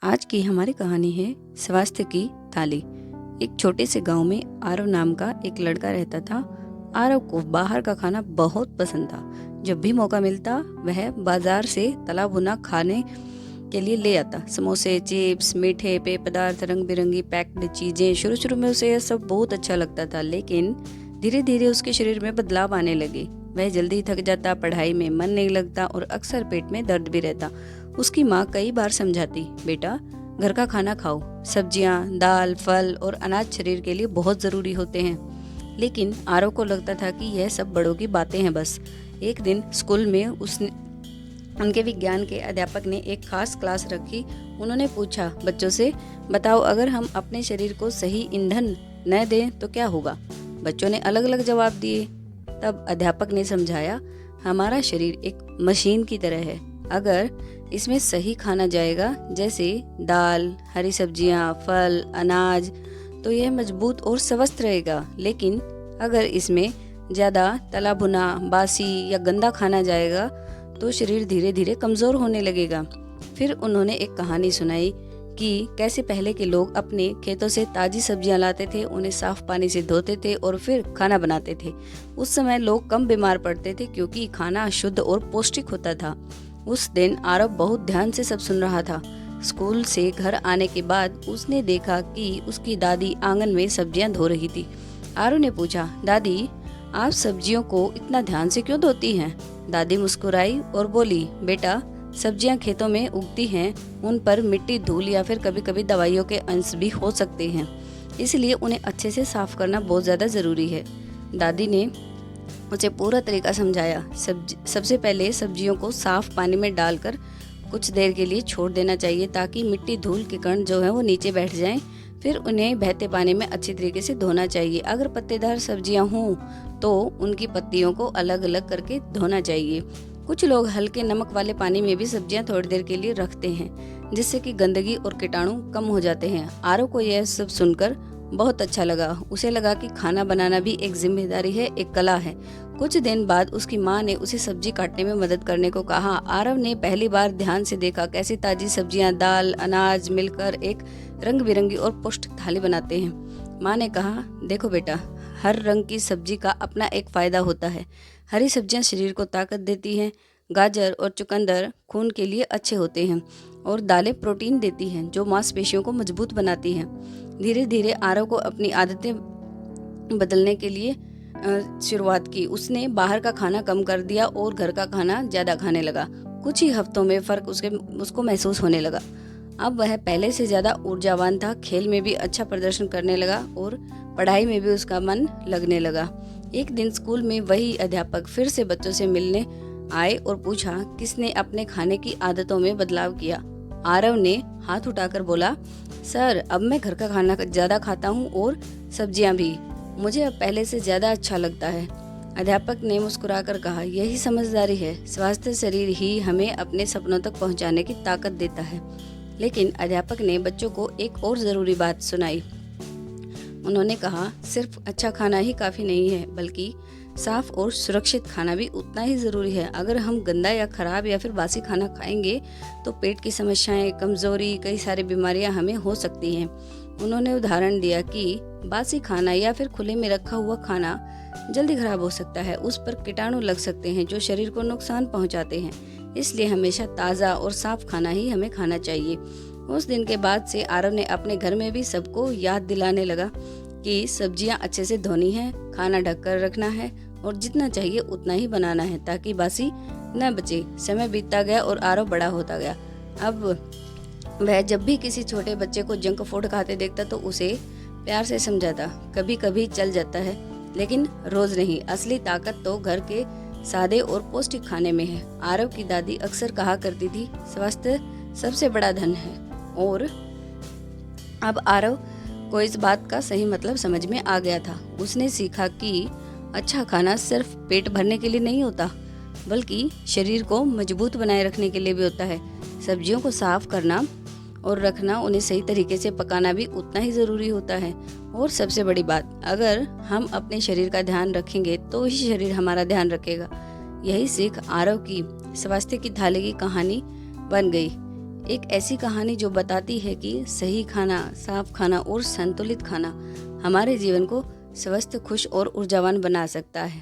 आज की हमारी कहानी है स्वास्थ्य की थाली। एक छोटे से गांव में आरव नाम का एक लड़का रहता था। आरव को बाहर का खाना बहुत पसंद था। जब भी मौका मिलता वह बाजार से तला भुना खाने के लिए ले आता। समोसे, चिप्स, मीठे पेय पदार्थ, रंग बिरंगी पैक्ड चीजें। शुरू शुरू में उसे यह सब बहुत अच्छा लगता था, लेकिन धीरे धीरे उसके शरीर में बदलाव आने लगे। वह जल्दी थक जाता, पढ़ाई में मन नहीं लगता और अक्सर पेट में दर्द भी रहता। उसकी माँ कई बार समझाती, बेटा घर का खाना खाओ, सब्जियाँ, दाल, फल और अनाज शरीर के लिए बहुत ज़रूरी होते हैं। लेकिन आरव को लगता था कि यह सब बड़ों की बातें हैं बस। एक दिन स्कूल में उनके विज्ञान के अध्यापक ने एक खास क्लास रखी। उन्होंने पूछा बच्चों से, बताओ अगर हम अपने शरीर को सही ईंधन न दें तो क्या होगा। बच्चों ने अलग अलग जवाब दिए। तब अध्यापक ने समझाया, हमारा शरीर एक मशीन की तरह है। अगर इसमें सही खाना जाएगा, जैसे दाल, हरी सब्जियां, फल, अनाज, तो यह मजबूत और स्वस्थ रहेगा। लेकिन अगर इसमें ज़्यादा तला भुना, बासी या गंदा खाना जाएगा तो शरीर धीरे धीरे कमज़ोर होने लगेगा। फिर उन्होंने एक कहानी सुनाई कि कैसे पहले के लोग अपने खेतों से ताज़ी सब्जियां लाते थे, उन्हें साफ पानी से धोते थे और फिर खाना बनाते थे। उस समय लोग कम बीमार पड़ते थे क्योंकि खाना शुद्ध और पौष्टिक होता था। उस दिन आरव बहुत ध्यान से सब सुन रहा था। स्कूल से घर आने के बाद उसने देखा कि उसकी दादी आंगन में सब्जियां धो रही थी। आरव ने पूछा, दादी आप सब्जियों को इतना ध्यान से क्यों धोती हैं? दादी मुस्कुराई और बोली, बेटा सब्जियां खेतों में उगती हैं, उन पर मिट्टी, धूल या फिर कभी कभी दवाइयों के अंश भी हो सकते हैं, इसलिए उन्हें अच्छे से साफ करना बहुत ज़्यादा ज़रूरी है। दादी ने उसे पूरा तरीका समझाया। सबसे पहले सब्जियों को साफ पानी में डालकर कुछ देर के लिए छोड़ देना चाहिए ताकि मिट्टी, धूल के कण जो है वो नीचे बैठ जाएं। फिर उन्हें बहते पानी में अच्छी तरीके से धोना चाहिए। अगर पत्तेदार सब्जियां हों तो उनकी पत्तियों को अलग अलग करके धोना चाहिए। कुछ लोग हल्के नमक वाले पानी में भी सब्जियां थोड़ी देर के लिए रखते हैं, जिससे कि गंदगी और कीटाणु कम हो जाते हैं। आरव को यह सब सुनकर बहुत अच्छा लगा। उसे लगा कि खाना बनाना भी एक जिम्मेदारी है, एक कला है। कुछ दिन बाद उसकी माँ ने उसे सब्जी काटने में मदद करने को कहा। आरव ने पहली बार ध्यान से देखा कैसे ताजी सब्जियां, दाल, अनाज मिलकर एक रंग बिरंगी और पौष्टिक थाली बनाते हैं। माँ ने कहा, देखो बेटा, हर रंग की सब्जी का अपना एक फायदा होता है। हरी सब्जियां शरीर को ताकत देती हैं, गाजर और चुकंदर खून के लिए अच्छे होते हैं और दालें प्रोटीन देती हैं जो मांसपेशियों को मजबूत बनाती हैं। धीरे धीरे आरव को अपनी आदतें बदलने के लिए शुरुआत की। उसने बाहर का खाना कम कर दिया और घर का खाना ज़्यादा खाने लगा। कुछ ही हफ्तों में फ़र्क उसको महसूस होने लगा। अब वह पहले से ज़्यादा ऊर्जावान था, खेल में भी अच्छा प्रदर्शन करने लगा और पढ़ाई में भी उसका मन लगने लगा। एक दिन स्कूल में वही अध्यापक फिर से बच्चों से मिलने आए और पूछा, किसने अपने खाने की आदतों में बदलाव किया। आरव ने हाथ उठाकर बोला, सर अब मैं घर का खाना ज़्यादा खाता हूँ और सब्जियाँ भी। मुझे अब पहले से ज़्यादा अच्छा लगता है। अध्यापक ने मुस्कुराकर कहा, यही समझदारी है। स्वास्थ्य शरीर ही हमें अपने सपनों तक पहुँचाने की ताकत देता है। लेकिन अध्यापक ने बच्चों को एक और ज़रूरी बात सुनाई। उन्होंने कहा, सिर्फ अच्छा खाना ही काफ़ी नहीं है, बल्कि साफ और सुरक्षित खाना भी उतना ही ज़रूरी है। अगर हम गंदा या ख़राब या फिर बासी खाना खाएंगे तो पेट की समस्याएं, कमज़ोरी, कई सारी बीमारियां हमें हो सकती हैं। उन्होंने उदाहरण दिया कि बासी खाना या फिर खुले में रखा हुआ खाना जल्दी ख़राब हो सकता है, उस पर कीटाणु लग सकते हैं जो शरीर को नुकसान पहुंचाते हैं। इसलिए हमेशा ताज़ा और साफ खाना ही हमें खाना चाहिए। उस दिन के बाद से आरव ने अपने घर में भी सबको याद दिलाने लगा कि सब्जियां अच्छे से धोनी है, खाना ढककर रखना है और जितना चाहिए उतना ही बनाना है ताकि बासी न बचे। समय बीतता गया और आरव बड़ा होता गया। अब वह जब भी किसी छोटे बच्चे को जंक फूड खाते देखता तो उसे प्यार से समझाता। कभी कभी चल जाता है, लेकिन रोज नहीं। असली ताकत तो घर के सादे और पौष्टिक खाने में है। आरव की दादी अक्सर कहा करती थी, स्वास्थ्य सबसे बड़ा धन है। और अब आरव को इस बात का सही मतलब समझ में आ गया था। उसने सीखा कि अच्छा खाना सिर्फ पेट भरने के लिए नहीं होता, बल्कि शरीर को मजबूत बनाए रखने के लिए भी होता है। सब्जियों को साफ करना और रखना, उन्हें सही तरीके से पकाना भी उतना ही ज़रूरी होता है। और सबसे बड़ी बात, अगर हम अपने शरीर का ध्यान रखेंगे तो ही शरीर हमारा ध्यान रखेगा। यही सीख आरव की स्वास्थ्य की थाली की कहानी बन गई। एक ऐसी कहानी जो बताती है कि सही खाना, साफ खाना और संतुलित खाना हमारे जीवन को स्वस्थ, खुश और ऊर्जावान बना सकता है।